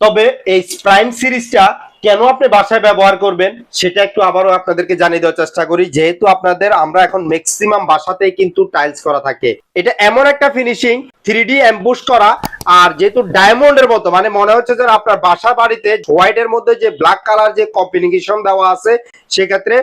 তবে এই প্রাইম সিরিজটা কেন আপনি বাসায় ব্যবহার করবেন সেটা একটু আবারও আপনাদেরকে জানিয়ে দেওয়ার চেষ্টা করি। যেহেতু আমরা এখন ম্যাক্সিমাম বাসাতেই কিন্তু টাইলস করা থাকে, এটা এমন একটা ফিনিশিং 3D এমবুশ করা, আর যেহেতু ডায়মন্ডের মতো মানে মনে হচ্ছে যে আপনার বাসা বাড়িতে হোয়াইট এর মধ্যে যে ব্ল্যাক কালার যে কম্বিনেশন দেওয়া আছে, সেক্ষেত্রে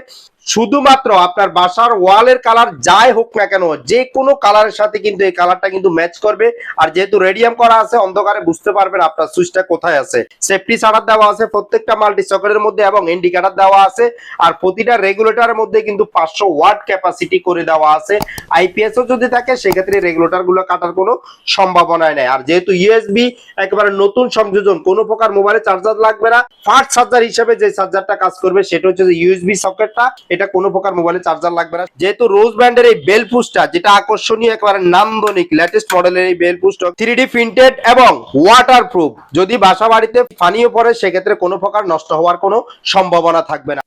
শুধুমাত্র আপনার বাসার ওয়ালের কালার যাই হোক না কেন যে কোনো কালারের সাথে কিন্তু এই কালারটা কিন্তু ম্যাচ করবে। আর যেহেতু রেডিয়াম করা আছে, অন্ধকারে বুঝতে পারবেন আপনার সুইচটা কোথায় আছে। সেফটি শাটার দেওয়া আছে প্রত্যেকটা মাল্টি সকেটের মধ্যে এবং ইন্ডিকেটর দেওয়া আছে। আর প্রতিটা রেগুলেটরের মধ্যে কিন্তু 500 ওয়াট ক্যাপাসিটি করে দেওয়া আছে। আইপিএসও যদি থাকে সেক্ষেত্রে রেগুলেটর গুলো কাটার কোনো সম্ভাবনা নেই। আর যেহেতু ইউএসবি একেবারে নতুন সংযোজন, কোনো প্রকার মোবাইলে চার্জার লাগবে না। ফাস্ট চার্জার হিসেবে যে চার্জারটা কাজ করবে সেটা হচ্ছে যে ইউএসবি সকেটটা, এটা কোনো প্রকার মোবাইলে চার্জার লাগবে না। যেহেতু রোজ ব্র্যান্ডের এই বেল পুশটা, যেটা আকর্ষণীয় একেবারে নান্দনিক লেটেস্ট মডেলের এই বেল পুশটা 3D প্রিন্টেড এবং ওয়াটারপ্রুফ, যদি বাসা বাড়িতে পানিও পড়ে সেক্ষেত্রে কোনো প্রকার নষ্ট হওয়ার কোনো সম্ভাবনা থাকবে না।